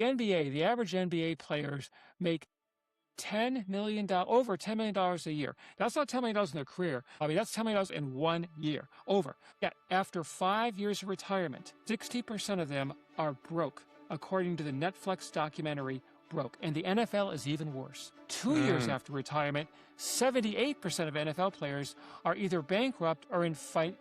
NBA, the average NBA players make $10 million, over $10 million a year. That's not $10 million in their career. I mean, that's $10 million in 1 year, over. Yet, after 5 years of retirement, 60% of them are broke, according to the Netflix documentary Broke. And the NFL is even worse. 2 years after retirement, 78% of NFL players are either bankrupt or in serious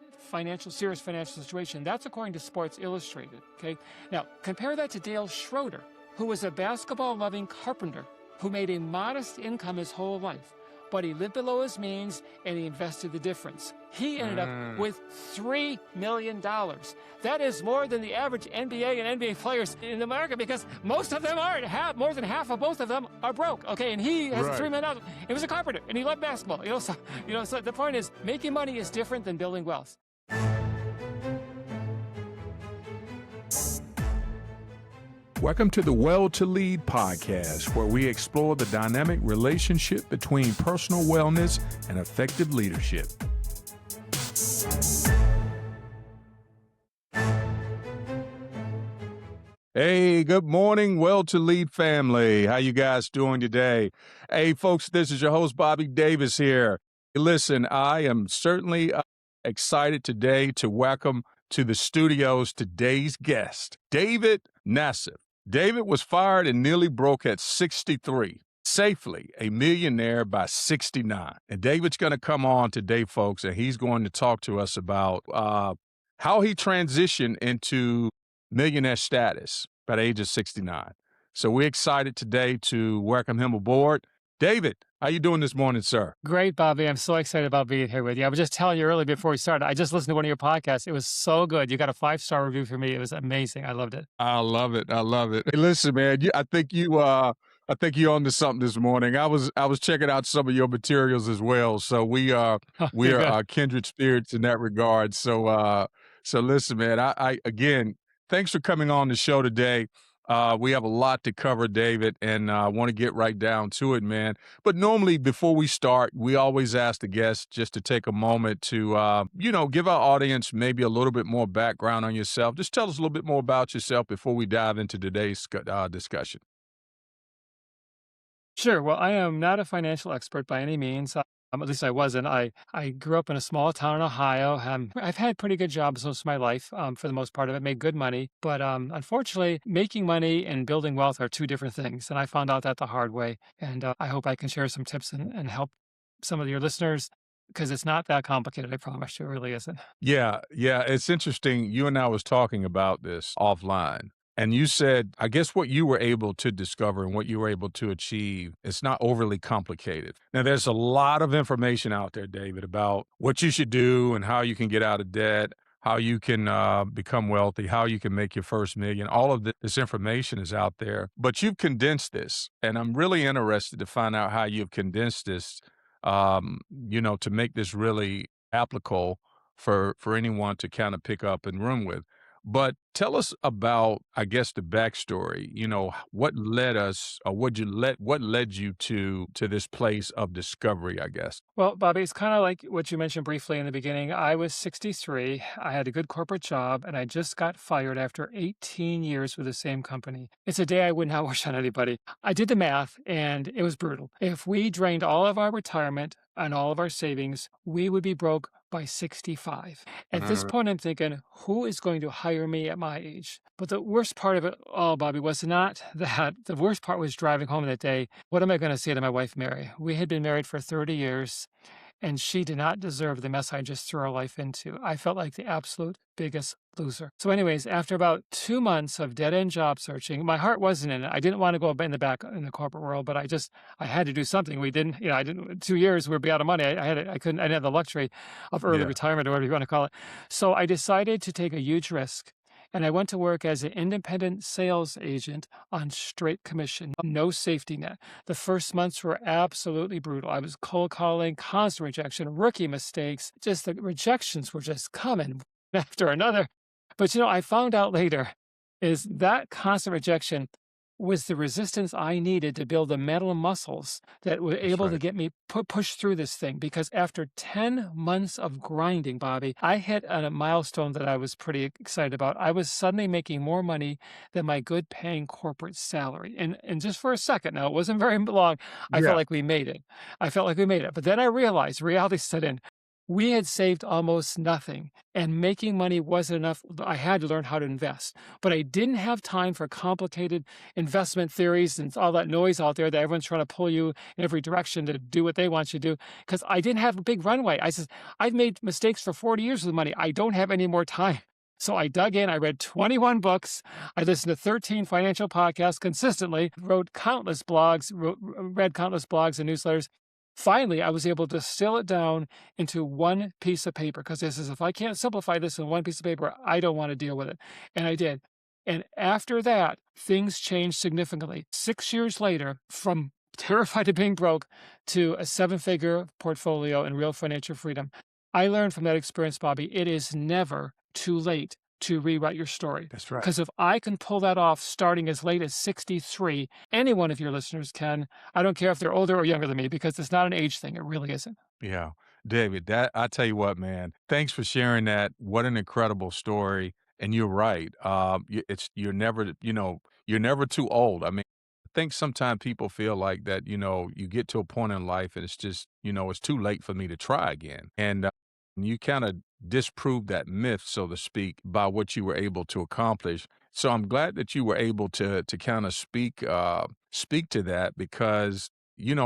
financial situation. That's according to Sports Illustrated, okay? Now, compare that to Dale Schroeder, who was a basketball-loving carpenter who made a modest income his whole life, but he lived below his means and he invested the difference. He ended up with $3 million. That is more than the average NBA and NBA players in America, because most of them aren't. More than half of both of them are broke. Okay, and he has $3 million. He was a carpenter and he loved basketball. So the point is, making money is different than building wealth. Welcome to the Well to Lead podcast, where we explore the dynamic relationship between personal wellness and effective leadership. Hey, good morning, Well to Lead family. How you guys doing today? Hey, folks, this is your host, Bobby Davis here. Listen, I am certainly excited today to welcome to the studios today's guest, David Nassief. David was fired and nearly broke at 63, safely a millionaire by 69. And David's going to come on today, folks, and he's going to talk to us about how he transitioned into millionaire status by the age of 69. So we're excited today to welcome him aboard. David, how you doing this morning, sir? Great, Bobby. I'm so excited about being here with you. I was just telling you earlier before we started, I just listened to one of your podcasts. It was so good. You got a 5-star review for me. It was amazing. I loved it. I love it. I love it. Hey, listen, man, I think you're onto something this morning. I was checking out some of your materials as well. So we are kindred spirits in that regard. So listen, man, I again, thanks for coming on the show today. We have a lot to cover, David, and I want to get right down to it, man. But normally, before we start, we always ask the guests just to take a moment to, give our audience maybe a little bit more background on yourself. Just tell us a little bit more about yourself before we dive into today's discussion. Sure. Well, I am not a financial expert by any means. At least I wasn't. I grew up in a small town in Ohio. I've had pretty good jobs most of my life, for the most part of it, made good money. But unfortunately, making money and building wealth are two different things. And I found out that the hard way. And I hope I can share some tips and help some of your listeners, because it's not that complicated. I promise you, it really isn't. Yeah. It's interesting. You and I was talking about this offline. And you said, I guess what you were able to discover and what you were able to achieve, it's not overly complicated. Now, there's a lot of information out there, David, about what you should do and how you can get out of debt, how you can become wealthy, how you can make your first million. All of this information is out there, but you've condensed this. And I'm really interested to find out how you've condensed this, to make this really applicable for anyone to kind of pick up and run with. But tell us about, I guess, the backstory. What led us, or what led you to this place of discovery, I guess? Well, Bobby, it's kind of like what you mentioned briefly in the beginning. I was 63. I had a good corporate job, and I just got fired after 18 years with the same company. It's a day I would not wish on anybody. I did the math, and it was brutal. If we drained all of our retirement and all of our savings, we would be broke by 65. At this point, I'm thinking, who is going to hire me at my age? But the worst part of it all, Bobby, was not that. The worst part was driving home that day. What am I going to say to my wife, Mary? We had been married for 30 years, and she did not deserve the mess I just threw her life into. I felt like the absolute biggest loser. So anyways, after about 2 months of dead-end job searching, my heart wasn't in it. I didn't want to go in the back in the corporate world, but I had to do something. We didn't, 2 years we'd be out of money. I didn't have the luxury of early retirement, or whatever you want to call it. So I decided to take a huge risk. And I went to work as an independent sales agent on straight commission, no safety net. The first months were absolutely brutal. I was cold calling, constant rejection, rookie mistakes. Just the rejections were just coming after another. But I found out later is that constant rejection was the resistance I needed to build the mental muscles that were That's able to right. get me push through this thing. Because after 10 months of grinding, Bobby, I hit a milestone that I was pretty excited about. I was suddenly making more money than my good paying corporate salary. And just for a second, now it wasn't very long, I felt Yeah, like we made it. I felt like we made it. But then I realized reality set in. We had saved almost nothing, and making money wasn't enough. I had to learn how to invest, but I didn't have time for complicated investment theories and all that noise out there that everyone's trying to pull you in every direction to do what they want you to do. Because I didn't have a big runway. I said, I've made mistakes for 40 years with money. I don't have any more time. So I dug in. I read 21 books. I listened to 13 financial podcasts consistently, wrote countless blogs, read countless blogs and newsletters. Finally, I was able to distill it down into one piece of paper because this is if I can't simplify this in one piece of paper, I don't want to deal with it. And I did. And after that, things changed significantly. 6 years later, from terrified of being broke to a 7-figure portfolio and real financial freedom, I learned from that experience, Bobby, it is never too late to rewrite your story. that's right. Because if I can pull that off starting as late as 63, any one of your listeners can. I don't care if they're older or younger than me because it's not an age thing. It really isn't. Yeah. David, that I tell you what, man, thanks for sharing that. What an incredible story. And you're right. You're never, you're never too old. I mean, I think sometimes people feel like that, you get to a point in life and it's just, it's too late for me to try again. And you kind of disproved that myth, so to speak, by what you were able to accomplish. So I'm glad that you were able to kind of speak to that because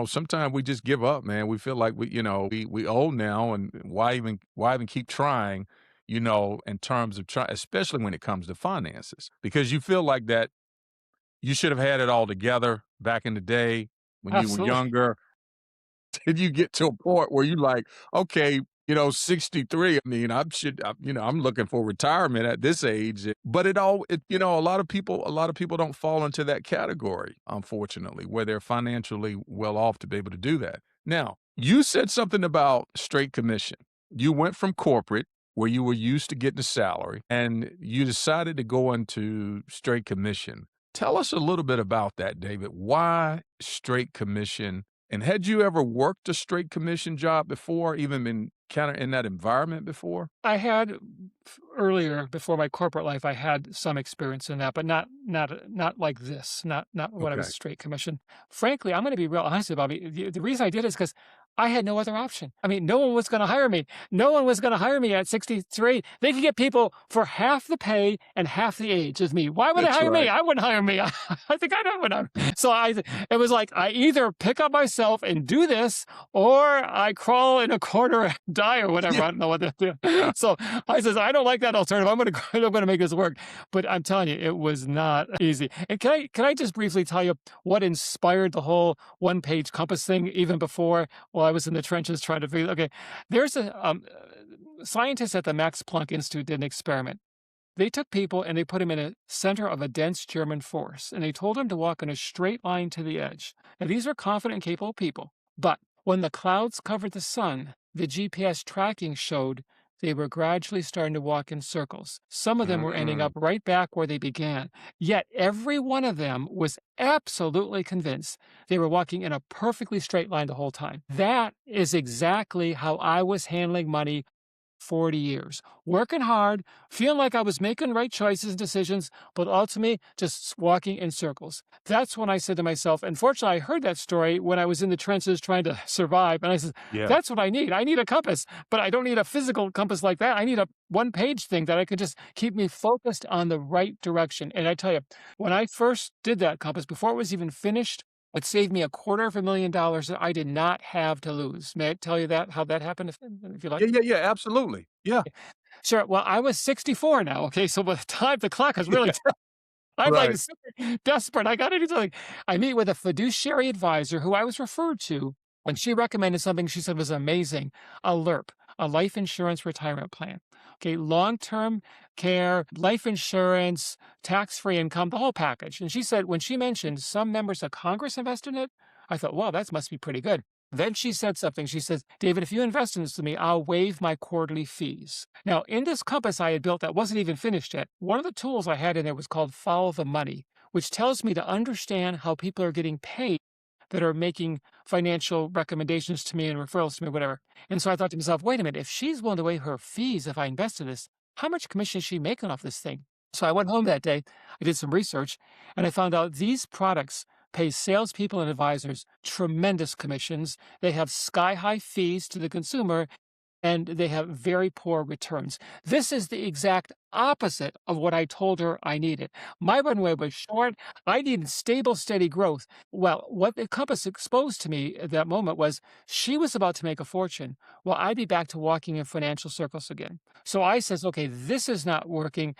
sometimes we just give up, man. We feel like we old now, and why even keep trying, in terms of try, especially when it comes to finances, because you feel like that you should have had it all together back in the day when you were Absolutely. younger. Did you get to a point where you like, okay, 63, I mean, I'm looking for retirement at this age, but a lot of people don't fall into that category, unfortunately, where they're financially well off to be able to do that. Now, you said something about straight commission. You went from corporate, where you were used to getting a salary, and you decided to go into straight commission. Tell us a little bit about that, David. Why straight commission? And had you ever worked a straight commission job before, even been kinda in that environment before? I had earlier before my corporate life, I had some experience in that, but not like this, not when I was Okay. straight commission. Frankly, I'm going to be real honest with you, Bobby. The reason I did is because I had no other option. I mean, no one was going to hire me. No one was going to hire me at 63. They could get people for half the pay and half the age as me. Why would they That's hire me? right. I wouldn't hire me. I think I know what I'm. So it was like I either pick up myself and do this, or I crawl in a corner and die or whatever. Yeah. I don't know what to do. So I says, I don't like that alternative. I'm gonna make this work. But I'm telling you, it was not easy. And can I just briefly tell you what inspired the whole one-page compass thing even before while I was in the trenches trying to figure okay. There's a scientists at the Max Planck Institute did an experiment. They took people and they put them in a center of a dense German forest, and they told them to walk in a straight line to the edge. Now, these were confident and capable people, but when the clouds covered the sun, the GPS tracking showed they were gradually starting to walk in circles. Some of them were ending up Mm. right back where they began. Yet every one of them was absolutely convinced they were walking in a perfectly straight line the whole time. That is exactly how I was handling money 40 years, working hard, feeling like I was making right choices and decisions, but ultimately just walking in circles. That's when I said to myself, unfortunately, I heard that story when I was in the trenches trying to survive. And I said, Yeah. that's what I need. I need a compass, but I don't need a physical compass like that. I need a one-page thing that I could just keep me focused on the right direction. And I tell you, when I first did that compass, before it was even finished, it saved me $250,000 that I did not have to lose. May I tell you that, how that happened, if you like? Yeah, yeah, yeah, absolutely. Yeah. Sure. Well, I was 64 now. Okay. So by the time the clock is really, I'm like Right. super desperate. I got to do something. I meet with a fiduciary advisor who I was referred to, and she recommended something she said was amazing, a LIRP, a life insurance retirement plan. Okay. Long term care, life insurance, tax free income, the whole package. And she said, when she mentioned some members of Congress invest in it, I thought, wow, that must be pretty good. Then she said something. She says, David, if you invest in this with me, I'll waive my quarterly fees. Now, in this compass I had built that wasn't even finished yet, one of the tools I had in there was called Follow the Money, which tells me to understand how people are getting paid that are making financial recommendations to me and referrals to me, whatever. And so I thought to myself, wait a minute, if she's willing to waive her fees if I invest in this, how much commission is she making off this thing? So I went home that day, I did some research, and I found out these products pay salespeople and advisors tremendous commissions. They have sky high fees to the consumer, and they have very poor returns. This is the exact opposite of what I told her I needed. My runway was short. I needed stable, steady growth. Well, what the compass exposed to me at that moment was she was about to make a fortune. Well, I'd be back to walking in financial circles again. So I says, okay, this is not working.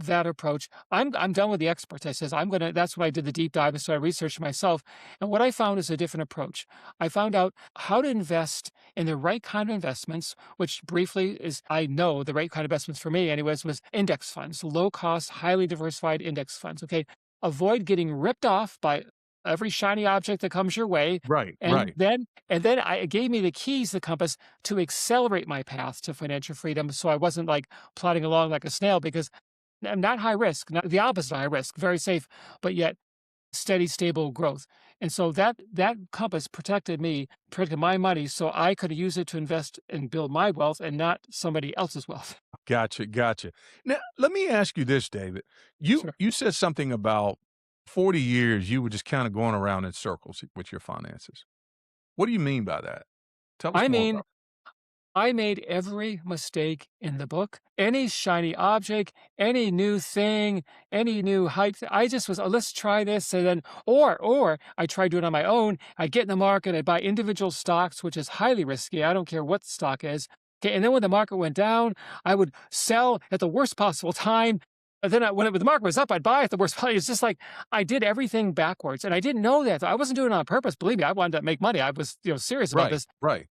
That approach. I'm done with the experts. I says, I'm gonna that's when I did the deep dive and started researching myself. And what I found is a different approach. I found out how to invest in the right kind of investments, which briefly is I know the right kind of investments for me, anyways, was index funds, low cost, highly diversified index funds. Okay. Avoid getting ripped off by every shiny object that comes your way. Right, And right. then and then it gave me the keys, the compass to accelerate my path to financial freedom. So I wasn't like plodding along like a snail because not high risk, not the opposite of high risk, very safe, but yet steady, stable growth. And so that compass protected me, protected my money, so I could use it to invest and build my wealth and not somebody else's wealth. Gotcha, gotcha. Now, let me ask you this, David. You Sure. you said something about 40 years you were just kind of going around in circles with your finances. What do you mean by that? Tell us I more mean, about. I made every mistake in the book. Any shiny object, any new thing, any new hype. I just was, oh, let's try this. And then, or I tried doing it on my own. I get in the market, I buy individual stocks, which is highly risky. I don't care what the stock is. Okay. And then when the market went down, I would sell at the worst possible time. And then when the market was up, I'd buy at the worst point. It's just like I did everything backwards. And I didn't know that. I wasn't doing it on purpose. Believe me, I wanted to make money. I was, serious about Right, this. right.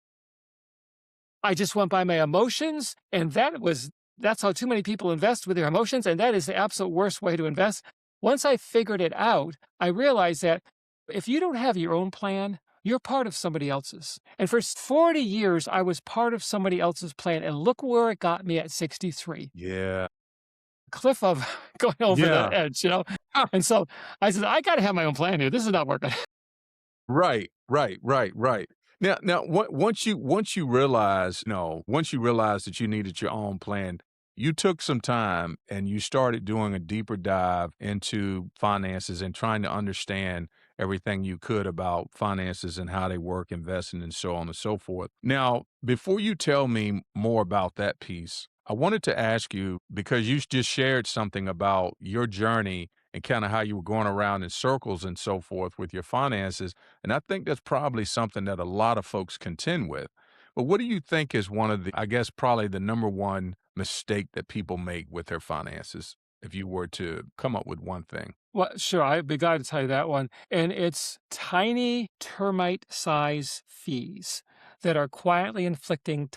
I just went by my emotions, and that's how too many people invest with their emotions, and that is the absolute worst way to invest. Once I figured it out, I realized that if you don't have your own plan, you're part of somebody else's. And for 40 years, I was part of somebody else's plan, and look where it got me at 63. Yeah. Cliff of going over the Yeah. edge. And so I said, I got to have my own plan here. This is not working. Right, right, right, right. Now, once you realize that you needed your own plan, you took some time and you started doing a deeper dive into finances and trying to understand everything you could about finances and how they work, investing, and so on and so forth. Now, before you tell me more about that piece, I wanted to ask you because you just shared something about your journey and kind of how you were going around in circles and so forth with your finances. And I think that's probably something that a lot of folks contend with. But what do you think is one of the, I guess, probably the number one mistake that people make with their finances, if you were to come up with one thing? Well, sure, I'd be glad to tell you that one. And it's tiny termite size fees that are quietly inflicting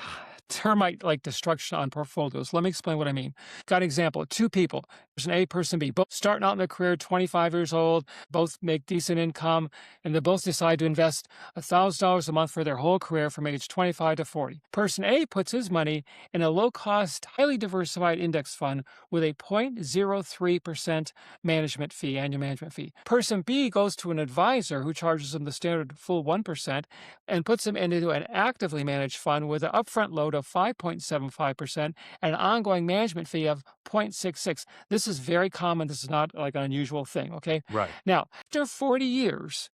termite like destruction on portfolios. Let me explain what I mean. Got an example two people, person A, person B, both starting out in their career, 25 years old, both make decent income, and they both decide to invest $1,000 a month for their whole career from age 25 to 40. Person A puts his money in a low cost, highly diversified index fund with a 0.03% management fee, annual management fee. Person B goes to an advisor who charges them the standard full 1% and puts them into an actively managed fund with an upfront load of 5.75% and an ongoing management fee of 0.66. This is very common. This is not like an unusual thing, okay? Right. Now, after 40 years,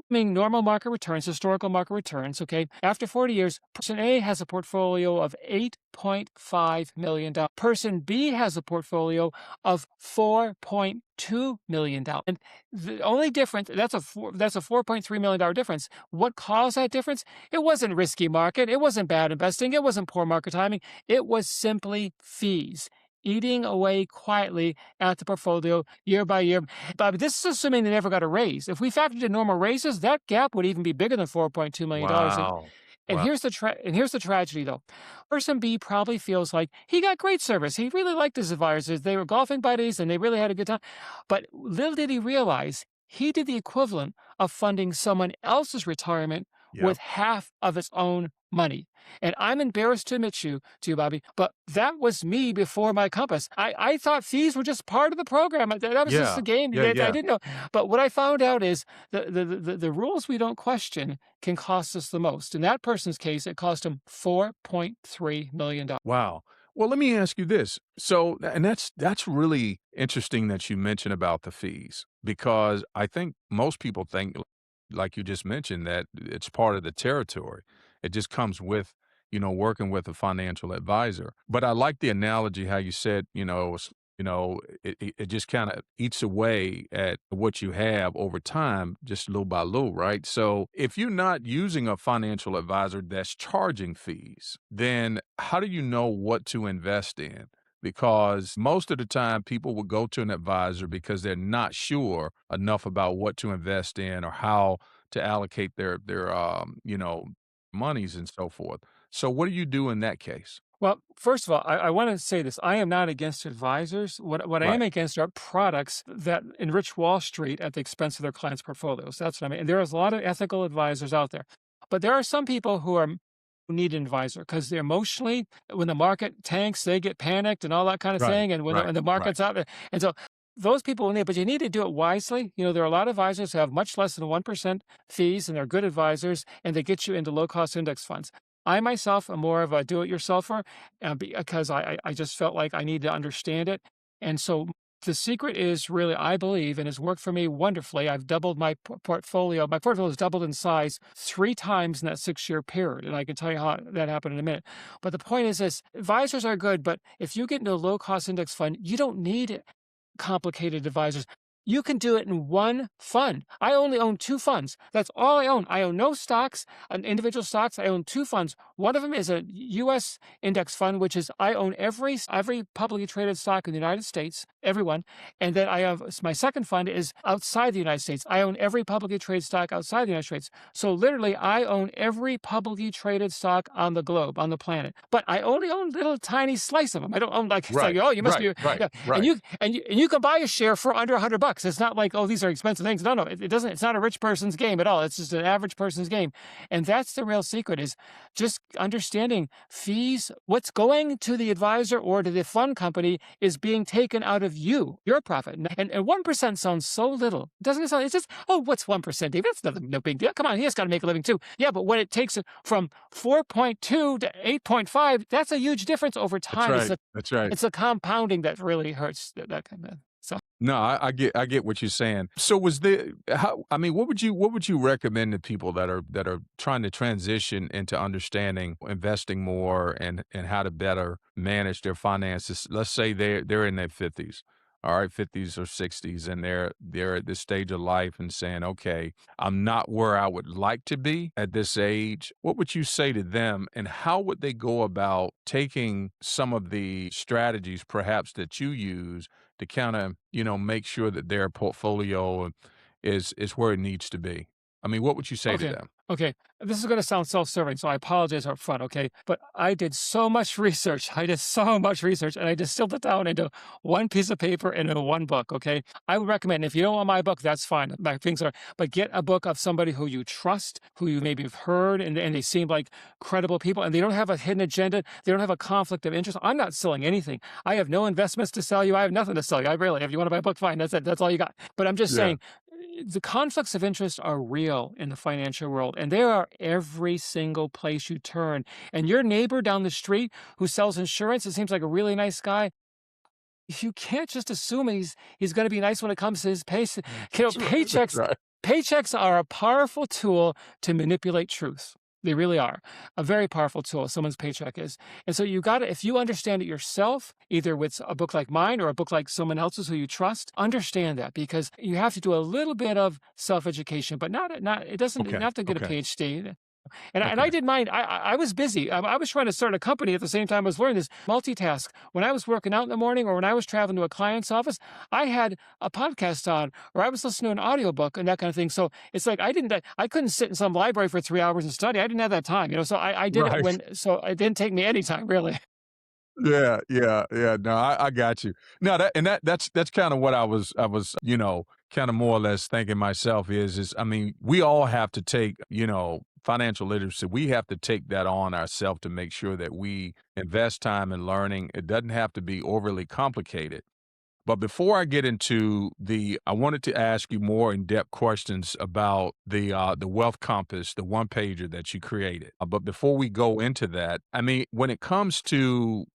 meaning normal market returns, historical market returns, okay? After 40 years, person A has a portfolio of $8.5 million. Person B has a portfolio of $4.2 million. And the only difference, that's a $4.3 million difference. What caused that difference? It wasn't risky market. It wasn't bad investing. It wasn't poor market timing. It was simply fees eating away quietly at the portfolio year by year. But this is assuming they never got a raise. If we factored in normal raises, that gap would even be bigger than $4.2 million. Wow. And Wow. here's the tragedy, though. Person B probably feels like he got great service. He really liked his advisors. They were golfing buddies, and they really had a good time. But little did he realize he did the equivalent of funding someone else's retirement Yep. with half of its own money. And I'm embarrassed to you, Bobby, but that was me before my compass. I thought fees were just part of the program. That was just Yeah. the game Yeah, that I yeah. didn't know. But what I found out is the rules we don't question can cost us the most. In that person's case, it cost him $4.3 million. Wow. Well, let me ask you this. So, and that's really interesting that you mentioned about the fees because I think most people think, like you just mentioned, that it's part of the territory. It just comes with, working with a financial advisor. But I like the analogy how you said, it just kind of eats away at what you have over time, just little by little, right? So if you're not using a financial advisor that's charging fees, then how do you know what to invest in? Because most of the time people will go to an advisor because they're not sure enough about what to invest in or how to allocate their monies and so forth. So what do you do in that case? Well, first of all, I want to say this. I am not against advisors. What I am Right. against are products that enrich Wall Street at the expense of their clients' portfolios. That's what I mean. And there is a lot of ethical advisors out there. But there are some people who need an advisor because they're emotionally, when the market tanks, they get panicked and all that kind of Right. thing. And when Right. the Right. market's out there. And so those people will need, but you need to do it wisely. There are a lot of advisors who have much less than 1% fees, and they're good advisors, and they get you into low cost index funds. I myself am more of a do-it-yourselfer because I just felt like I need to understand it. And so the secret is really, I believe, and has worked for me wonderfully. I've doubled my portfolio. My portfolio has doubled in size 3 times in that 6-year period. And I can tell you how that happened in a minute. But the point is this, advisors are good, but if you get into a low cost index fund, you don't need complicated advisors. You can do it in one fund. I only own 2 funds. That's all I own. I own no stocks, individual stocks. I own 2 funds. One of them is a U.S. index fund, which is I own every publicly traded stock in the United States, everyone. And then I have my second fund is outside the United States. I own every publicly traded stock outside the United States. So literally, I own every publicly traded stock on the globe, on the planet. But I only own a little tiny slice of them. I don't own like it's like Right. oh you must Right. be Right. yeah, and Right. you can buy a share for under $100. It's not like, oh, these are expensive things. No, it doesn't. It's not a rich person's game at all. It's just an average person's game, and that's the real secret: is just understanding fees. What's going to the advisor or to the fund company is being taken out of your profit. And 1% sounds so little. Doesn't it sound? It's just, oh, what's 1%, David? That's nothing, no big deal. Come on, he has got to make a living too. Yeah, but when it takes it from 4.2 to 8.5, that's a huge difference over That's time. right. That's right. It's the compounding that really hurts that kind of. So. No, I get what you're saying. So was there how I mean, what would you recommend to people that are trying to transition into understanding investing more and how to better manage their finances? Let's say they're in their 50s. All right, 50s or 60s, and they're at this stage of life and saying, okay, I'm not where I would like to be at this age. What would you say to them, and how would they go about taking some of the strategies perhaps that you use to kind of, make sure that their portfolio is where it needs to be? I mean, what would you say to Okay. them? Okay. This is going to sound self-serving, so I apologize up front. Okay. But I did so much research. I did so much research and I distilled it down into one piece of paper and into one book. Okay. I would recommend, if you don't want my book, that's fine. My things are, but get a book of somebody who you trust, who you maybe have heard, and they seem like credible people and they don't have a hidden agenda. They don't have a conflict of interest. I'm not selling anything. I have no investments to sell you. I have nothing to sell you. I really, if you want to buy a book, fine. That's it. That's all you got. But I'm just Yeah. saying, the conflicts of interest are real in the financial world, and they are every single place you turn. And your neighbor down the street who sells insurance, it seems like a really nice guy. You can't just assume he's going to be nice when it comes to his pay. That's right. That's Paychecks right. paychecks are a powerful tool to manipulate truth. They really are a very powerful tool. Someone's paycheck is, and so you got to, if you understand it yourself, either with a book like mine or a book like someone else's who you trust, understand that because you have to do a little bit of self-education, but not it doesn't you don't Okay. have to get a Okay. PhD. And I Okay. did mine. I was busy. I was trying to start a company at the same time I was learning this multitask. When I was working out in the morning or when I was traveling to a client's office, I had a podcast on or I was listening to an audiobook and that kind of thing. So it's like I couldn't sit in some library for 3 hours and study. I didn't have that time. So I did it Right. so it didn't take me any time really. Yeah, yeah, yeah. No, I got you. No, that's kind of what I was, kind of more or less thinking myself is I mean, we all have to take, financial literacy, we have to take that on ourselves to make sure that we invest time in learning. It doesn't have to be overly complicated. But before I get into I wanted to ask you more in-depth questions about the Wealth Compass, the one pager that you created. But before we go into that, I mean, when it comes to,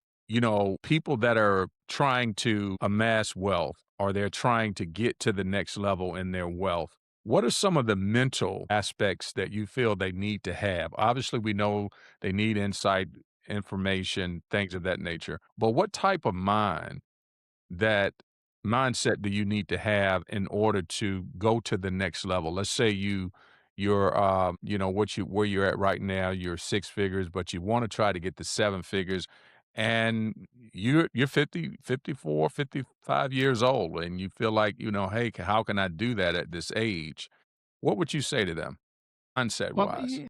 people that are trying to amass wealth or they're trying to get to the next level in their wealth, what are some of the mental aspects that you feel they need to have? Obviously, we know they need insight, information, things of that nature. But what type of that mindset do you need to have in order to go to the next level? Let's say you're where you're at right now, you're six figures, but you want to try to get to seven figures, and you're 50, 54, 55 years old, and you feel like, hey, how can I do that at this age? What would you say to them, mindset Well, wise?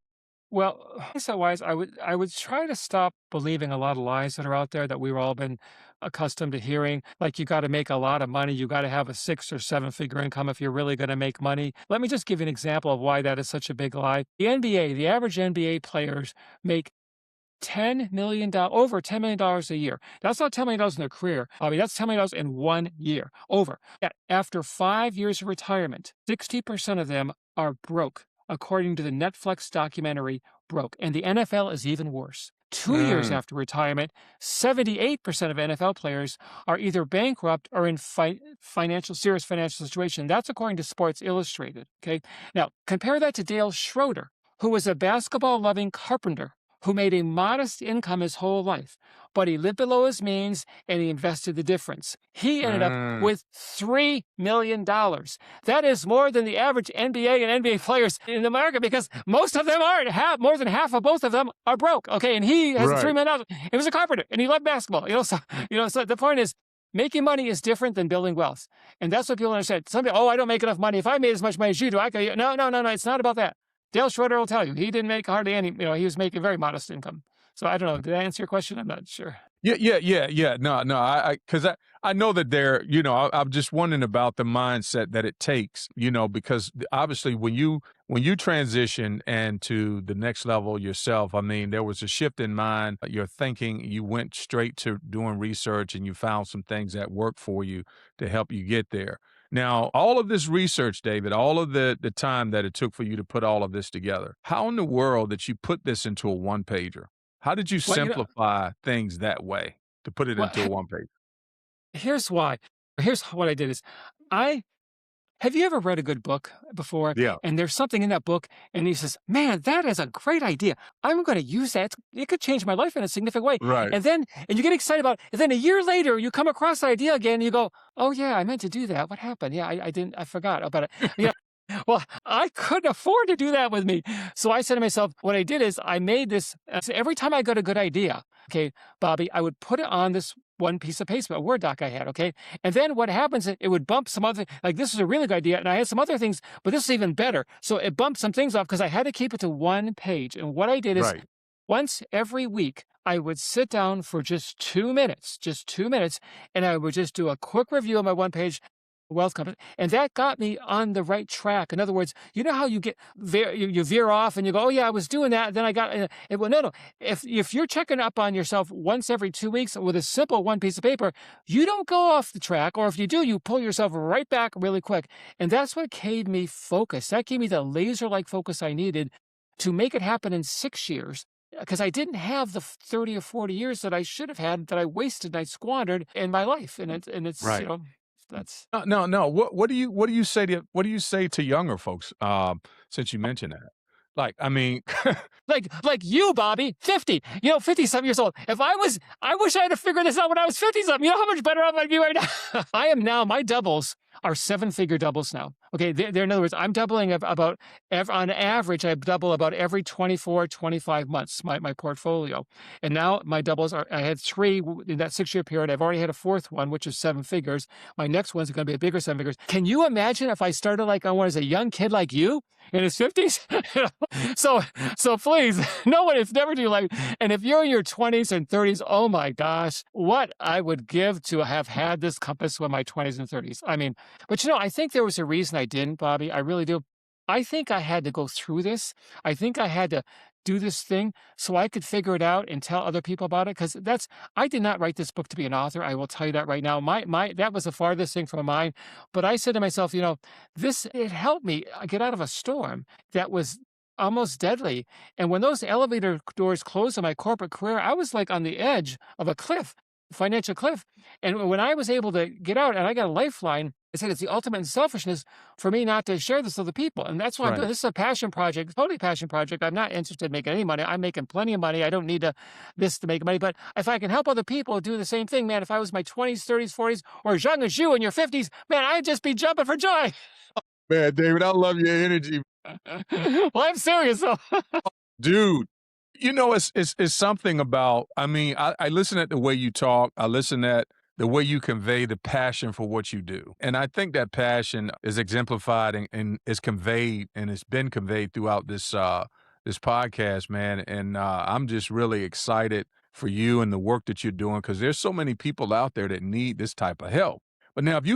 mindset-wise, I would try to stop believing a lot of lies that are out there that we've all been accustomed to hearing. Like, you got to make a lot of money, you got to have a six or seven figure income if you're really going to make money. Let me just give you an example of why that is such a big lie. The NBA, the average NBA players make over $10 million a year. That's not $10 million in their career. I mean, that's $10 million in 1 year. Over. After 5 years of retirement, 60% of them are broke, according to the Netflix documentary Broke. And the NFL is even worse. 2 years Mm, after retirement, 78% of NFL players are either bankrupt or in serious financial situation. That's according to Sports Illustrated. Okay. Now, compare that to Dale Schroeder, who was a basketball loving carpenter who made a modest income his whole life, but he lived below his means and he invested the difference. He ended up mm, with $3 million. That is more than the average NBA and NBA players in America, because most of them aren't. More than half of both of them are broke. Okay, and he has a right. $3 million. He was a carpenter and he loved basketball. So the point is, making money is different than building wealth, and that's what people understand. Some people, I don't make enough money. If I made as much money as you do, I could. No, no, no, no. It's not about that. Dale Schroeder will tell you he didn't make hardly any. He was making very modest income. So I don't know. Did I answer your question? I'm not sure. Yeah, yeah, yeah, yeah. No, no, because I know that I'm just wondering about the mindset that it takes, because obviously when you transition and to the next level yourself, I mean, there was a shift in mind, your thinking, you went straight to doing research and you found some things that worked for you to help you get there. Now, all of this research, David, all of the time that it took for you to put all of this together, how in the world did you put this into a one pager? How did you Well, simplify things that way to put it well, into a one page? here's why. Here's what I did is I have you ever read a good book before Yeah, and there's something in that book and he says, "Man, that is a great idea. I'm going to use that. It could change my life in a significant way." right. And you get excited about it. And then a year later you come across the idea again and you go, "Oh yeah, I meant to do that. What happened? Yeah, I forgot about it." You know, well, I couldn't afford to do that with me. So I said to myself, what I did is I made this. So every time I got a good idea, okay, Bobby, I would put it on this one piece of paper, a Word doc I had, okay? And then what happens, it would bump some other, like this is a really good idea. And I had some other things, but this is even better. So it bumped some things off because I had to keep it to one page. And what I did is Right. once every week, I would sit down for just 2 minutes, and I would just do a quick review of my one page wealth company. And that got me on the right track. In other words, you know how you get you veer off and you go, "Oh yeah, I was doing that." And then I got well, no, no. If you're checking up on yourself once every 2 weeks with a simple one piece of paper, you don't go off the track. Or if you do, you pull yourself right back really quick. And that's what gave me focus. That gave me the laser-like focus I needed to make it happen in 6 years. Because I didn't have the 30 or 40 years that I should have had, that I wasted and I squandered in my life. And it's Right. that's No, no, no. What do you say to younger folks? Since you mentioned that, like, I mean, like you, Bobby, 50, 50 something years old. I wish I had to figure this out when I was 50 something. You know how much better off I'd be right now? I am now, my doubles are seven-figure doubles now. Okay. They're, in other words, I'm doubling about, on average, I double about every 24, 25 months, my portfolio. And now my doubles I had three in that 6 year period. I've already had a fourth one, which is seven figures. My next one's going to be a bigger seven figures. Can you imagine if I started like I was a young kid like you in his 50s? So please, no one, it's never too late. And if you're in your 20s and 30s, oh my gosh, what I would give to have had this compass when my 20s and 30s. I mean, but I think there was a reason I didn't, Bobby. I really do. I think I had to go through this. I think I had to do this thing so I could figure it out and tell other people about it. Because that's I did not write this book to be an author. I will tell you that right now. My that was the farthest thing from mine. But I said to myself, this it helped me get out of a storm that was almost deadly. And when those elevator doors closed in my corporate career, I was like on the edge of a cliff, financial cliff. And when I was able to get out and I got a lifeline, I said it's the ultimate in selfishness for me not to share this with other people. And that's what I'm doing. Right. This is a passion project, totally passion project. I'm not interested in making any money. I'm making plenty of money. I don't need this to make money. But if I can help other people do the same thing, man, if I was my 20s, 30s, 40s, or as young as you in your 50s, man, I'd just be jumping for joy. Man, David, I love your energy. Well, I'm serious though. Dude, it's something about I mean, I listen at the way you talk, I listen at the way you convey the passion for what you do, and I think that passion is exemplified and is conveyed and it's been conveyed throughout this podcast, man, and, I'm just really excited for you and the work that you're doing because there's so many people out there that need this type of help. But now if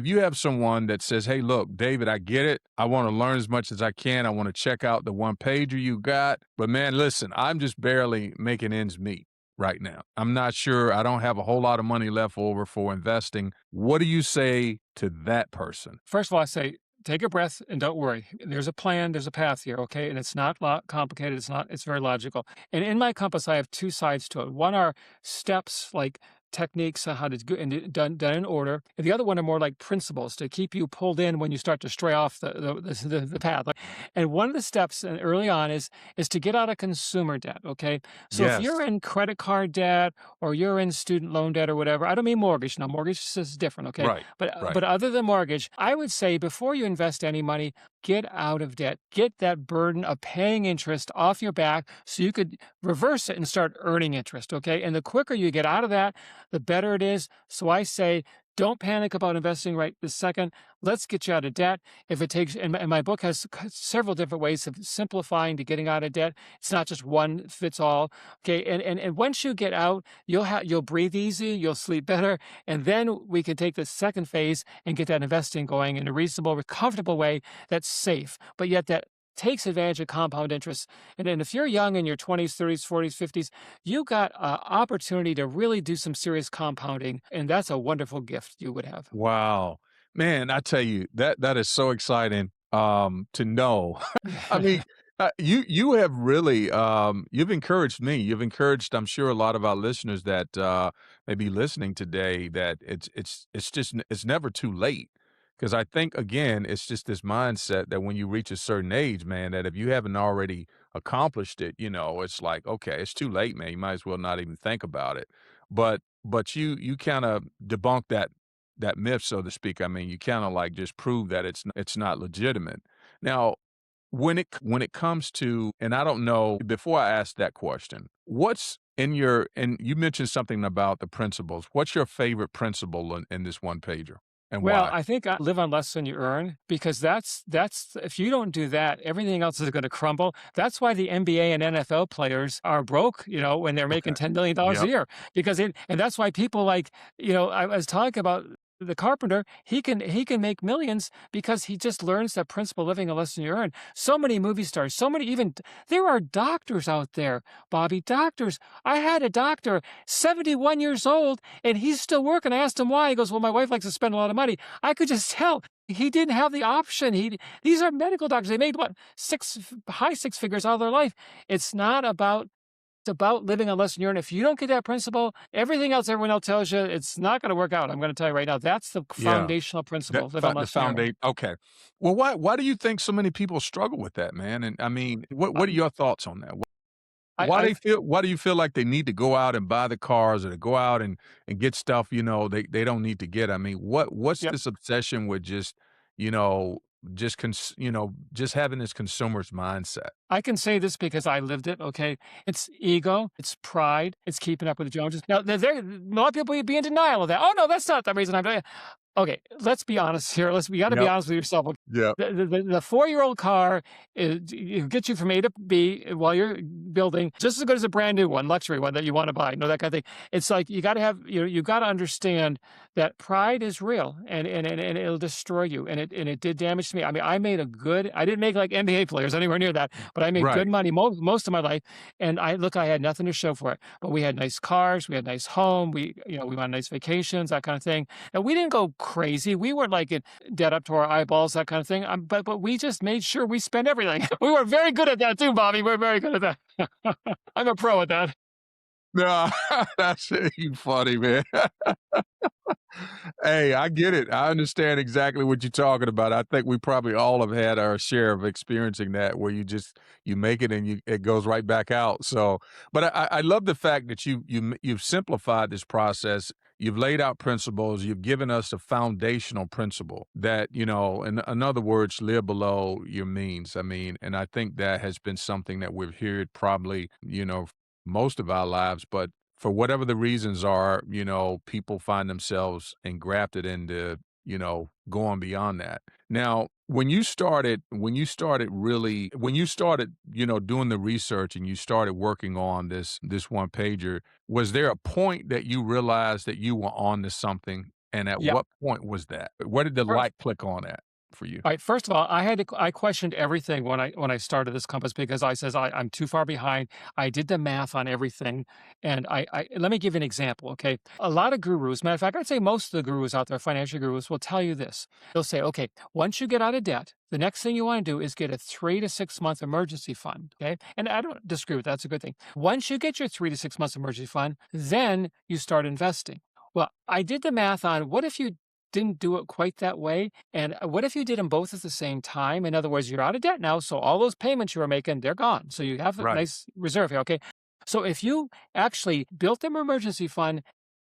you have someone that says, "Hey, look, David, I get it. I wanna learn as much as I can. I wanna check out the one pager you got, but man, listen, I'm just barely making ends meet right now. I'm not sure. I don't have a whole lot of money left over for investing." What do you say to that person? First of all, I say, take a breath and don't worry. There's a plan, there's a path here, okay? And it's not complicated. It's very logical. And in my compass, I have two sides to it. One are steps like techniques on how to go and done in order. And the other one are more like principles to keep you pulled in when you start to stray off the path. And one of the steps early on is to get out of consumer debt, okay? So if Yes. you're in credit card debt or you're in student loan debt or whatever, I don't mean mortgage. Now, mortgage is different, okay? Right. But Right. other than mortgage, I would say before you invest any money, get out of debt. Get that burden of paying interest off your back so you could reverse it and start earning interest, okay? And the quicker you get out of that, the better it is. So I say, don't panic about investing right this second. Let's get you out of debt. If it takes, and my book has several different ways of simplifying to getting out of debt. It's not just one fits all. Okay, and once you get out, you'll breathe easy, you'll sleep better, and then we can take the second phase and get that investing going in a reasonable, comfortable way that's safe, but yet that takes advantage of compound interest. And then if you're young in your 20s, 30s, 40s, 50s, you got an opportunity to really do some serious compounding. And that's a wonderful gift you would have. Wow. Man, I tell you, that is so exciting, to know. I mean, you have really, you've encouraged me. You've encouraged, I'm sure, a lot of our listeners that, may be listening today that it's just it's never too late. Because I think, again, it's just this mindset that when you reach a certain age, man, that if you haven't already accomplished it, it's like, "Okay, it's too late, man. You might as well not even think about it." But you kinda debunk that myth, so to speak. I mean, you kinda, like, just prove that it's not legitimate. Now when it comes to and I don't know before I ask that question, what's in your and you mentioned something about the principles. What's your favorite principle in this one pager, and Well, why? I think I live on less than you earn because that's if you don't do that, everything else is going to crumble. That's why the NBA and NFL players are broke, when they're making Okay. $10 million a Yep. year and that's why people like, I was talking about the carpenter, he can make millions because he just learns that principle living a less than you earn. So many movie stars, so many even there are doctors out there, Bobby, doctors. I had a doctor, 71 years old, and he's still working. I asked him why. He goes, "Well, my wife likes to spend a lot of money." I could just tell he didn't have the option. These are medical doctors. They made what high six figures all their life. It's not about it's about living on less than you earn. If you don't get that principle, everything else everyone else tells you, it's not going to work out. I'm going to tell you right now. That's the Yeah. foundational That principle. Live on the less than you earn. foundation. Okay. Well, why do you think so many people struggle with that, man? And I mean, what are your thoughts on that? I Why do you feel like they need to go out and buy the cars or to go out and get stuff, they don't need to get? I mean, what's Yep. this obsession with you know, just having this consumer's mindset? I can say this because I lived it, okay? It's ego, it's pride, it's keeping up with the Joneses. Now, a lot of people would be in denial of that. Oh, no, that's not the reason I'm doing it. Okay, let's be honest here. We got to be Yep. honest with yourself. Yep. The 4-year-old car is, it gets you from A to B while you're building just as good as a brand new one, luxury one that you want to buy. That kind of thing. It's like you got to have you got to understand that pride is real, and it'll destroy you. And it did damage to me. I mean, I didn't make like NBA players anywhere near that, but I made good Right. money most of my life. And I had nothing to show for it. But we had nice cars, we had nice home, we went on nice vacations, that kind of thing. And we didn't go crazy. We weren't like in debt up to our eyeballs, that kind of thing. But we just made sure we spent everything. We were very good at that too, Bobby. We're very good at that. I'm a pro at that. No, that's you funny, man. Hey, I get it. I understand exactly what you're talking about. I think we probably all have had our share of experiencing that where you make it and it goes right back out. So, but I love the fact that you've simplified this process. You've laid out principles. You've given us a foundational principle that, in other words, live below your means. I mean, and I think that has been something that we've heard probably, most of our lives, but for whatever the reasons are, people find themselves engrafted into, going beyond that. Now, when you started, doing the research and you started working on this one pager, was there a point that you realized that you were on to something? And at Yeah. what point was that? Where did the light click on that for you? All right. First of all, I questioned everything when I started this compass because I'm too far behind. I did the math on everything, and I let me give you an example. Okay, a lot of gurus, matter of fact, I'd say most of the gurus out there, financial gurus, will tell you this. They'll say, okay, once you get out of debt, the next thing you want to do is get a 3 to 6 month emergency fund. Okay, and I don't disagree with that. That's a good thing. Once you get your 3 to 6 months emergency fund, then you start investing. Well, I did the math on what if you didn't do it quite that way. And what if you did them both at the same time? In other words, you're out of debt now, so all those payments you were making, they're gone. So you have a Right. nice reserve here, okay? So if you actually built them emergency fund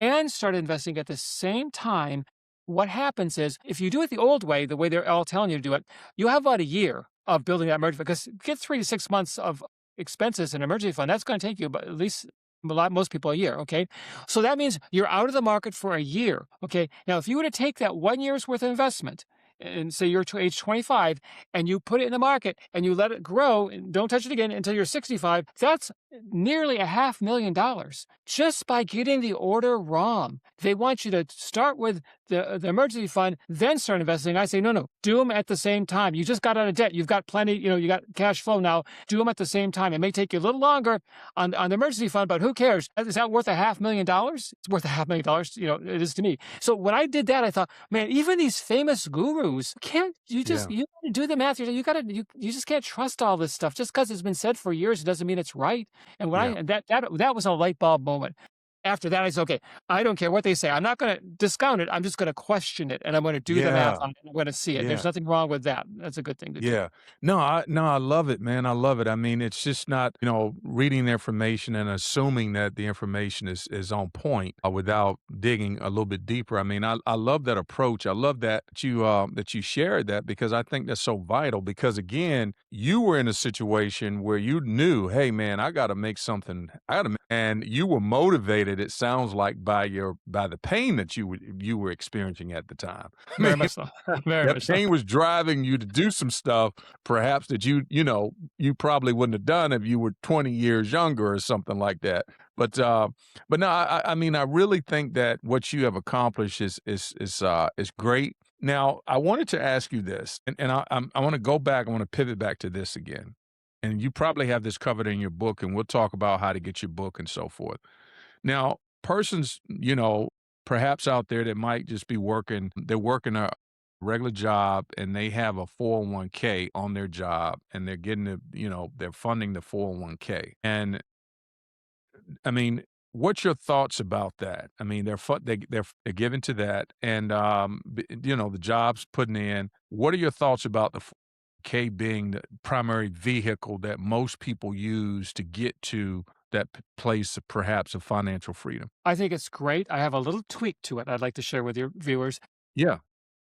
and started investing at the same time, what happens is if you do it the old way, the way they're all telling you to do it, you have about a year of building that emergency because get 3 to 6 months of expenses in an emergency fund, that's going to take you about at least most people a year. Okay. So that means you're out of the market for a year. Okay. Now, if you were to take that 1 year's worth of investment and say you're to age 25 and you put it in the market and you let it grow and don't touch it again until you're 65, that's nearly $500,000 just by getting the order wrong. They want you to start with the emergency fund, then start investing. I say, no, do them at the same time. You just got out of debt. You've got plenty, you got cash flow now. Do them at the same time. It may take you a little longer on the emergency fund, but who cares? Is that worth $500,000? It's worth $500,000. It is to me. So when I did that, I thought, man, even these famous gurus can't, Yeah. you gotta do the math. You just can't trust all this stuff. Just because it's been said for years, it doesn't mean it's right. And Yeah. that was a light bulb moment. After that, I said, okay, I don't care what they say. I'm not going to discount it. I'm just going to question it, and I'm going to do the math Yeah. on it. I'm going to see it. There's Yeah. nothing wrong with that. That's a good thing to do. Yeah. No, I love it, man. I love it. I mean, it's just not, reading the information and assuming that the information is on point without digging a little bit deeper. I mean, I love that approach. I love that you shared that because I think that's so vital because again, you were in a situation where you knew, hey man, I got to make something out of it. And you were motivated, it sounds like by the pain that you were experiencing at the time. I Very mean, much so. Very that much so. pain was driving you to do some stuff, perhaps that you probably wouldn't have done if you were 20 years younger or something like that. But no, I mean, I really think that what you have accomplished is great. Now, I wanted to ask you this, and I want to go back. I want to pivot back to this again, and you probably have this covered in your book, and we'll talk about how to get your book and so forth. Now, persons, perhaps out there that might just be they're working a regular job and they have a 401k on their job and they're getting they're funding the 401k. And I mean, what's your thoughts about that? I mean, they're given to that and the job's putting in. What are your thoughts about the 401k being the primary vehicle that most people use to get to that place of perhaps of financial freedom? I think it's great. I have a little tweak to it I'd like to share with your viewers. Yeah,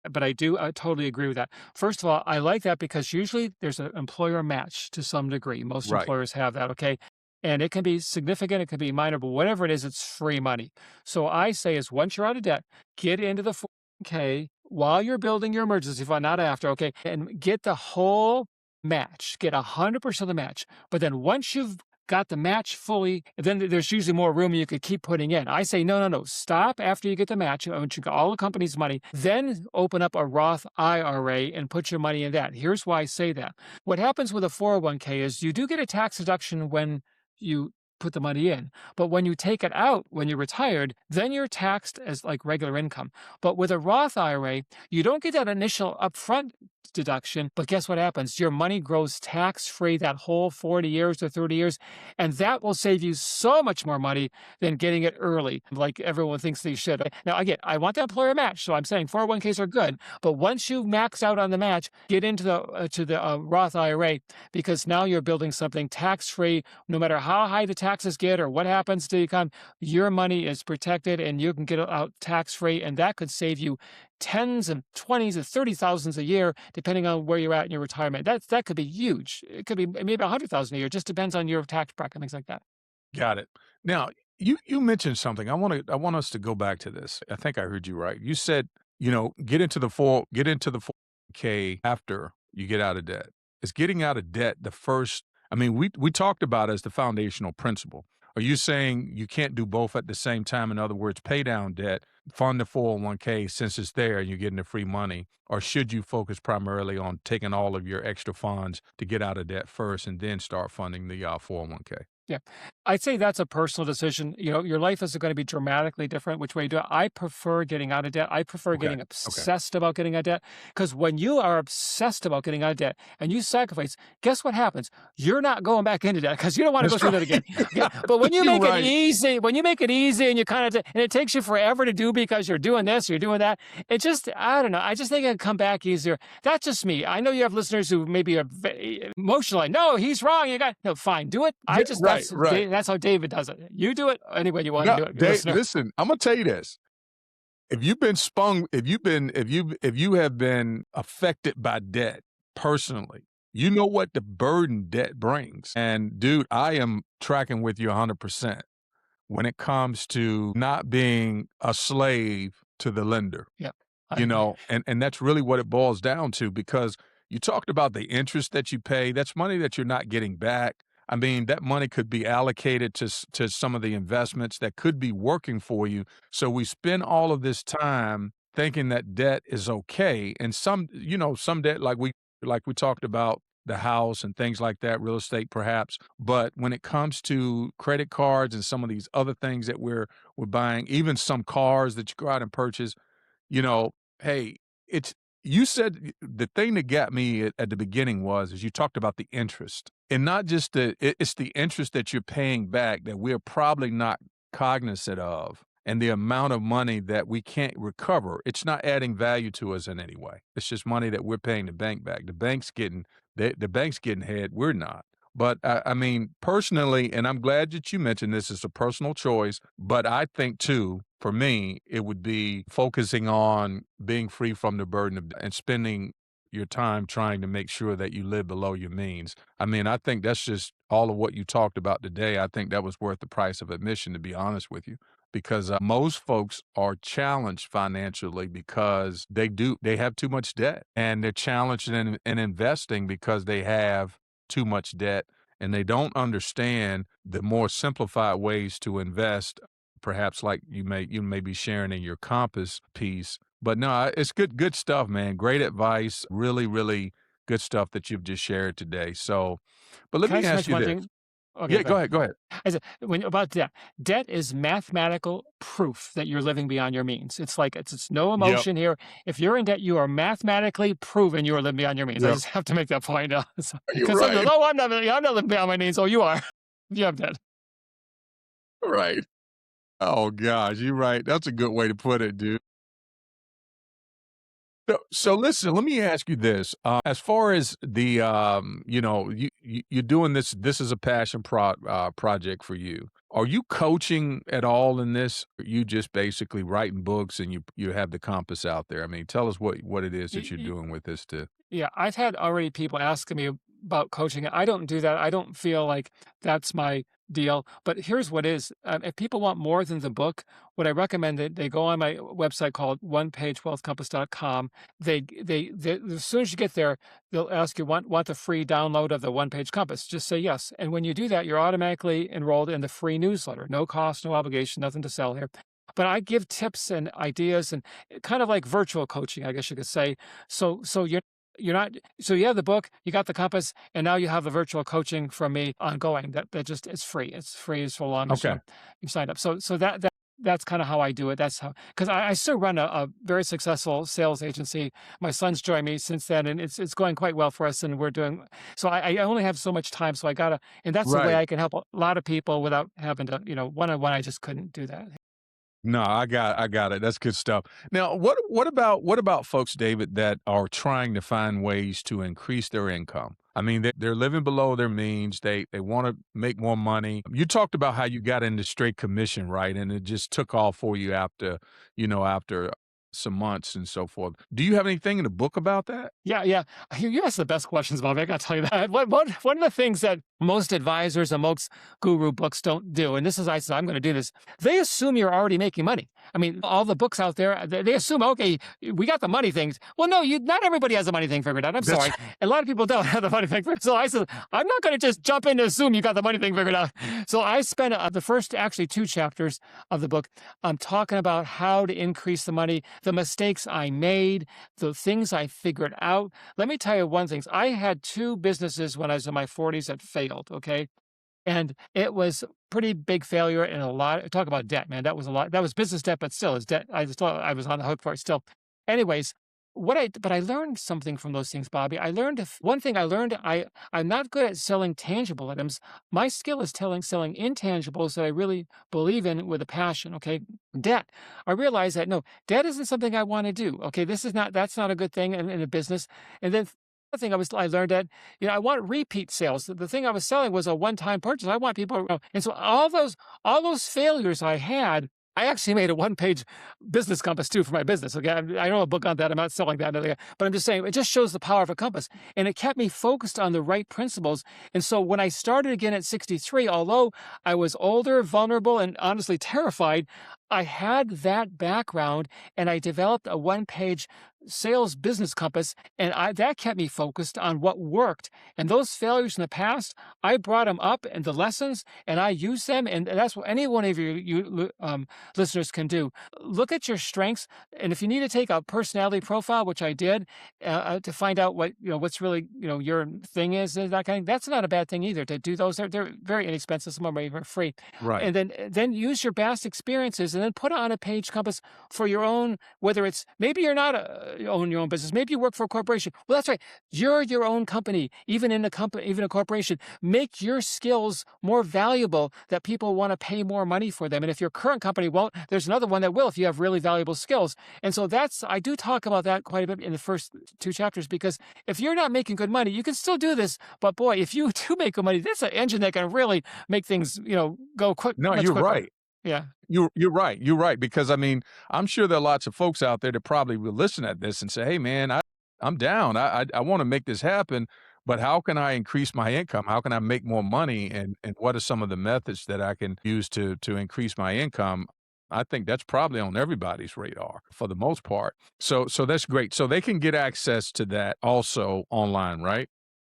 But I totally agree with that. First of all, I like that because usually there's an employer match to some degree. Most right. employers have that, okay? And it can be significant, it can be minor, but whatever it is, it's free money. So I say is once you're out of debt, get into the 401k. 401k while you're building your emergency fund, not after, okay? And get the whole match, get 100% of the match. But then once you've got the match fully, then there's usually more room you could keep putting in. I say, no, no, no. Stop after you get the match. Once you get all the company's money, then open up a Roth IRA and put your money in that. Here's why I say that. What happens with a 401k is you do get a tax deduction when you put the money in. But when you take it out when you're retired, then you're taxed as like regular income. But with a Roth IRA, you don't get that initial upfront deduction. But guess what happens? Your money grows tax free that whole 40 years or 30 years. And that will save you so much more money than getting it early, like everyone thinks they should. Now, again, I want the employer match. So I'm saying 401ks are good. But once you max out on the match, get into the Roth IRA, because now you're building something tax free. No matter how high the taxes get or what happens to the economy, your money is protected and you can get it out tax free. And that could save you tens and twenties and 30,000s a year, depending on where you're at in your retirement. That could be huge. It could be maybe 100,000 a year. It just depends on your tax bracket and things like that. Got it. Now, you mentioned something. I want us to go back to this. I think I heard you right. You said, get into the 4K after you get out of debt. Is getting out of debt the first? I mean, we talked about it as the foundational principle. Are you saying you can't do both at the same time? In other words, pay down debt, fund the 401k since it's there and you're getting the free money, or should you focus primarily on taking all of your extra funds to get out of debt first and then start funding the 401k? Yeah. I'd say that's a personal decision. Your life is going to be dramatically different which way you do it. I prefer getting out of debt. I prefer Okay. getting Okay. obsessed about getting out of debt, because when you are obsessed about getting out of debt and you sacrifice, guess what happens? You're not going back into debt because you don't want to go That's through that right. again. Okay. But when you You're make it right. easy, and you kind of, and it takes you forever to do because you're doing this, you're doing that. It just, I don't know. I just think it can come back easier. That's just me. I know you have listeners who maybe are emotional. Like, no, he's wrong. You got no, fine, do it. Yeah, right, right. That's how David does it. You do it any way you want to No, do it, Dave, listener. listen, I'm gonna tell you this. If you've been spun, if you have been affected by debt personally, you know what the burden debt brings. And dude, I am tracking with you 100% when it comes to not being a slave to the lender. Yep, I agree. And that's really what it boils down to, because you talked about the interest that you pay. That's money that you're not getting back. I mean, that money could be allocated to some of the investments that could be working for you. So we spend all of this time thinking that debt is okay, and some debt, like we talked about, the house and things like that, real estate perhaps. But when it comes to credit cards and some of these other things that we're buying, even some cars that you go out and purchase, you know, hey, it's you said the thing that got me at the beginning is you talked about the interest, and not just it's the interest that you're paying back that we're probably not cognizant of, and the amount of money that we can't recover. It's not adding value to us in any way. It's just money that we're paying the bank back. The bank's getting ahead. We're not. But I mean, personally, and I'm glad that you mentioned this is a personal choice, but I think too, for me, it would be focusing on being free from the burden of and spending your time trying to make sure that you live below your means. I mean, I think that's just all of what you talked about today. I think that was worth the price of admission, to be honest with you, because most folks are challenged financially because they have too much debt, and they're challenged in investing because they have too much debt, and they don't understand the more simplified ways to invest, perhaps like you may be sharing in your compass piece. But no, it's good stuff, man. Great advice. Really, really good stuff that you've just shared today. So, but let Can I me just ask mention you one this. thing? Okay, Yeah, go ahead. go ahead. I said, about debt. Debt is mathematical proof that you're living beyond your means. It's like it's no Yep. emotion here. If you're in debt, you are mathematically proven you are living beyond your means. I Yep. just have to make that point. You're Because some goes, right. oh, I'm not living beyond my means. Oh, you are. You have debt. Right. Oh gosh, you're right. That's a good way to put it, dude. So listen, let me ask you this. As far as you're doing this. This is a passion project for you. Are you coaching at all in this? Or you just basically writing books and you have the compass out there? I mean, tell us what it is that you're doing with this too. Yeah, I've had already people asking me about coaching. I don't do that. I don't feel like that's my deal. But here's what is, if people want more than the book, what I recommend that they go on my website called onepagewealthcompass.com. As soon as you get there, they'll ask you, want the free download of the One Page Compass. Just say yes. And when you do that, you're automatically enrolled in the free newsletter. No cost, no obligation, nothing to sell here. But I give tips and ideas and kind of like virtual coaching, I guess you could say. So you're not, so you have the book, you got the compass, and now you have the virtual coaching from me ongoing. That just, it's free. It's free so long as Okay. you signed up. So that's kind of how I do it. That's how, because I still run a very successful sales agency. My son's joined me since then, and it's going quite well for us. And we're doing, so I only have so much time. So I gotta, and that's the way Right. I can help a lot of people without having to, one-on-one. I just couldn't do that. No, I got it. That's good stuff. Now, what about folks, David, that are trying to find ways to increase their income? I mean, they're living below their means. They want to make more money. You talked about how you got into straight commission, right? And it just took off for you after some months and so forth. Do you have anything in the book about that? Yeah, yeah. You ask the best questions, Bobby. I got to tell you that. One of the things that most advisors and most guru books don't do, and this is, I said, I'm going to do this. They assume you're already making money. I mean, all the books out there, they assume, okay, we got the money things. Well, no, not everybody has the money thing figured out. I'm That's sorry. A lot of people don't have the money thing figured out. So I said, I'm not going to just jump in and assume you got the money thing figured out. So I spent the first, actually, 2 chapters of the book talking about how to increase the money, the mistakes I made, the things I figured out. Let me tell you one thing. I had 2 businesses when I was in my 40s that failed, okay? And it was pretty big failure and a lot, talk about debt, man. That was a lot. That was business debt, but still, it's debt. I just thought I was on the hook for it still. Anyways, but I learned something from those things, Bobby. I learned one thing I learned, I'm not good at selling tangible items. My skill is selling intangibles that I really believe in with a passion. Okay. Debt. I realized that no, debt isn't something I want to do. Okay. That's not a good thing in a business. And then the thing I learned that, I want repeat sales. The thing I was selling was a one-time purchase. I want people, and so all those failures I had, I actually made a one-page business compass too for my business. Okay, I know a book on that. I'm not selling that, but I'm just saying it just shows the power of a compass, and it kept me focused on the right principles. And so when I started again at 63, although I was older, vulnerable, and honestly terrified, I had that background, and I developed a one-page sales business compass, and that kept me focused on what worked. And those failures in the past, I brought them up and the lessons, and I used them. And that's what any one of you listeners can do. Look at your strengths, and if you need to take a personality profile, which I did, to find out what's really your thing is, that kind of, that's not a bad thing either. To do those, they're very inexpensive. Some of them are even free. right. And then use your past experiences, and then put it on a page compass for your own. Whether it's, maybe you're not own your own business, maybe you work for a corporation. Well, that's right. You're your own company, even in a company, even a corporation. Make your skills more valuable, that people want to pay more money for them. And if your current company won't, there's another one that will, if you have really valuable skills. And so I do talk about that quite a bit in the first 2 chapters, because if you're not making good money, you can still do this. But boy, if you do make good money, that's an engine that can really make things, go quick, No, much you're quicker. right. Yeah, You're right. You're right, because I mean, I'm sure there are lots of folks out there that probably will listen at this and say, "Hey, man, I'm down. I want to make this happen, but how can I increase my income? How can I make more money? And what are some of the methods that I can use to increase my income?" I think that's probably on everybody's radar for the most part. So that's great. So they can get access to that also online, right?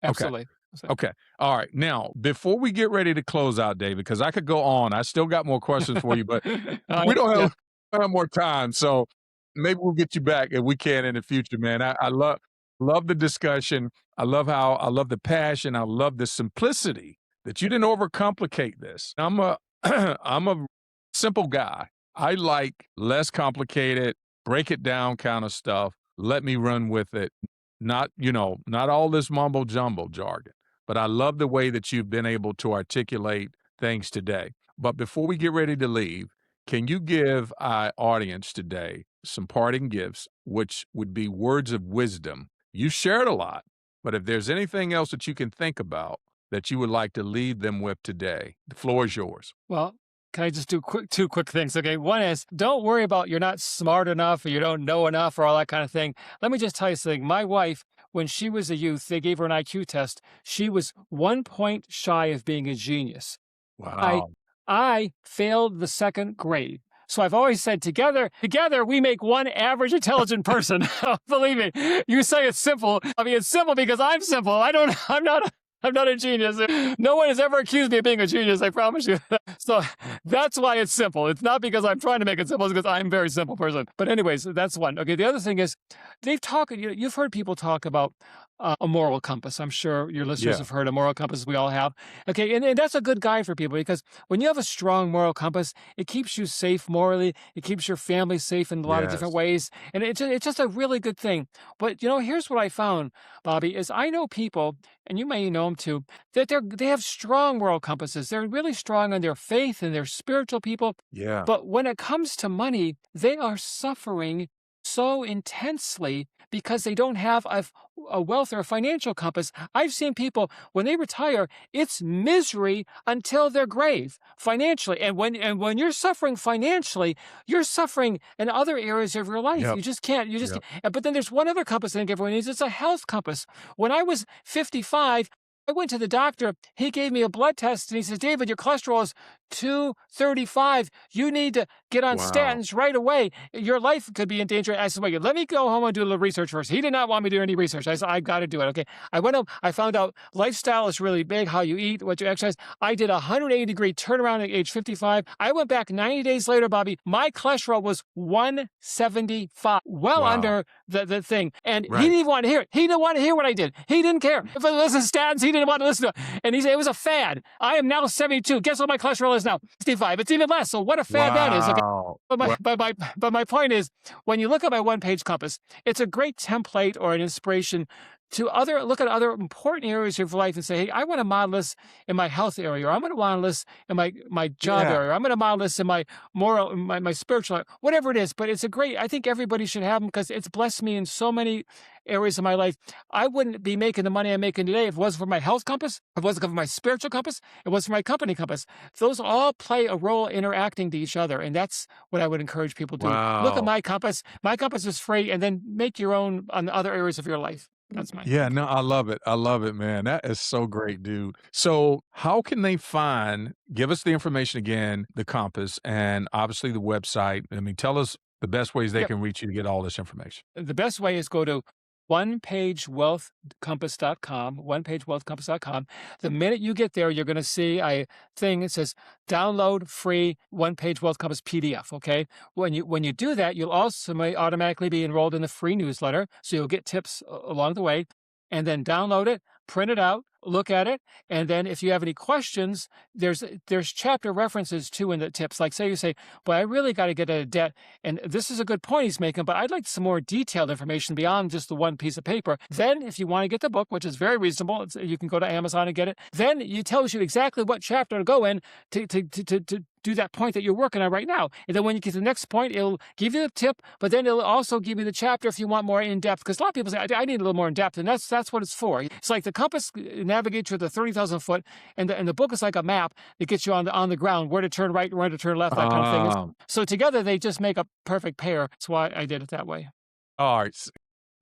Okay. absolutely. So- Okay. All right. Now, before we get ready to close out, David, because I could go on, I still got more questions for you, but we Yeah. don't have more time. So maybe we'll get you back if we can in the future, man. I love the discussion. I love the passion. I love the simplicity that you didn't overcomplicate this. I'm a simple guy. I like less complicated, break it down kind of stuff. Let me run with it. Not all this mumbo jumbo jargon, but I love the way that you've been able to articulate things today. But before we get ready to leave, can you give our audience today some parting gifts, which would be words of wisdom? You shared a lot, but if there's anything else that you can think about that you would like to leave them with today, the floor is yours. Well, can I just do 2 quick things? Okay. One is, don't worry about you're not smart enough or you don't know enough or all that kind of thing. Let me just tell you something. My wife, when she was a youth, they gave her an IQ test. She was 1 point shy of being a genius. I Wow. I failed the 2nd grade. So I've always said together we make one average intelligent person. Believe me, you say it's simple. I mean, it's simple because I'm simple. I'm not a genius. No one has ever accused me of being a genius, I promise you. So that's why it's simple. It's not because I'm trying to make it simple, it's because I'm a very simple person. But anyways, that's one. Okay, the other thing is you've heard people talk about a moral compass. I'm sure your listeners Yeah. have heard a moral compass we all have. Okay, and that's a good guide for people because when you have a strong moral compass, it keeps you safe morally. It keeps your family safe in a lot of different Yes. ways. And it's just a really good thing. But, here's what I found, Bobby, is I know people, and you may know them too, that they have strong moral compasses. They're really strong on their faith and they're spiritual people. Yeah. But when it comes to money, they are suffering so intensely because they don't have a wealth or a financial compass. I've seen people, when they retire, it's misery until their grave financially. And when you're suffering financially, you're suffering in other areas of your life. Yep. You just Yep. can't. But then there's one other compass I think everyone needs. It's a health compass. When I was 55, I went to the doctor. He gave me a blood test and he says, David, your cholesterol is 235. You need to get on Wow. statins right away. Your life could be in danger. I said, wait, let me go home and do a little research first. He did not want me to do any research. I said, I've got to do it. Okay. I went home. I found out lifestyle is really big, how you eat, what you exercise. I did a 180-degree turnaround at age 55. I went back 90 days later, Bobby. My cholesterol was 175, well Wow. under the thing. And he Right. didn't even want to hear it. He didn't want to hear what I did. He didn't care. If I listened to statins, he didn't want to listen to it. And he said it was a fad. I am now 72. Guess what my cholesterol is now? 65. It's even less. So what a fad that is. Okay. Wow. But my, Well, but my point is, when you look at my one-page compass, it's a great template or an inspiration to look at other important areas of life and say, hey, I want to model this in my health area, or I'm going to model this in my job yeah. area, or I'm going to model this in my moral, my spiritual, whatever it is. But I think everybody should have them because it's blessed me in so many areas of my life. I wouldn't be making the money I'm making today if it wasn't for my health compass, if it wasn't for my spiritual compass, it wasn't for my company compass. Those all play a role interacting to each other. And that's what I would encourage people to do. Look at Wow. my compass. My compass is free, and then make your own on the other areas of your life. That's my Yeah, take. no, I love it. I love it, man. That is so great, dude. So, how can they give us the information again, the compass, and obviously the website. I mean, tell us the best ways they Yep. can reach you to get all this information. The best way is go to onepagewealthcompass.com, onepagewealthcompass.com. The minute you get there, you're going to see a thing that says download free One Page Wealth Compass PDF. Okay. When you do that, you'll also may automatically be enrolled in the free newsletter. So you'll get tips along the way, and then download it, print it out, look at it. And then if you have any questions, there's chapter references too in the tips. Like say you say, but I really got to get out of debt. And this is a good point he's making, but I'd like some more detailed information beyond just the one piece of paper. Then if you want to get the book, which is very reasonable, you can go to Amazon and get it. Then it tells you exactly what chapter to go in to do that point that you're working on right now. And then when you get to the next point, it'll give you the tip, but then it'll also give you the chapter if you want more in depth. Because a lot of people say, I need a little more in depth. And that's what it's for. It's like the compass navigates you to the 30,000 foot, and the book is like a map that gets you on the ground, where to turn right, where to turn left, that kind of thing. So together they just make a perfect pair. That's why I did it that way. All right.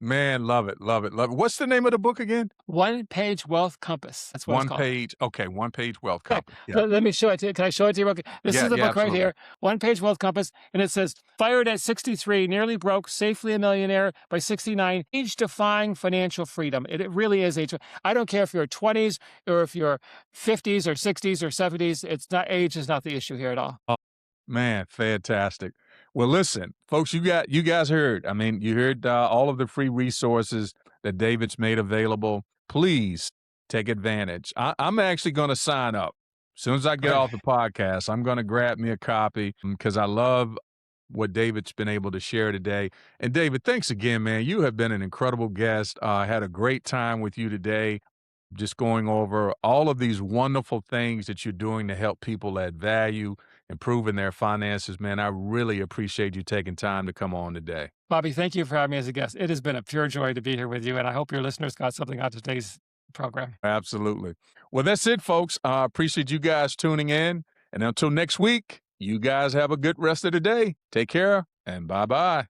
Man, love it. Love it. Love it. What's the name of the book again? One Page Wealth Compass. That's what it's One called. page. Okay. One page wealth Okay, compass. Yeah. let me show it to you. Can I show it to you real quick? This Yeah. is the Yeah. book right Absolutely. here, One Page Wealth Compass, and it says, fired at 63, nearly broke, safely a millionaire by 69, age-defying financial freedom. It really is age. I don't care if you're 20s or if you're 50s or 60s or 70s. Age is not the issue here at all. Man, fantastic. Well, listen, folks, you guys heard. I mean, you heard all of the free resources that David's made available. Please take advantage. I'm actually going to sign up. As soon as I get Right. off the podcast, I'm going to grab me a copy because I love what David's been able to share today. And David, thanks again, man. You have been an incredible guest. I had a great time with you today, just going over all of these wonderful things that you're doing to help people add value, improving their finances. Man, I really appreciate you taking time to come on today. Bobby, thank you for having me as a guest. It has been a pure joy to be here with you, and I hope your listeners got something out of today's program. Absolutely. Well, that's it, folks. I appreciate you guys tuning in. And until next week, you guys have a good rest of the day. Take care and bye bye.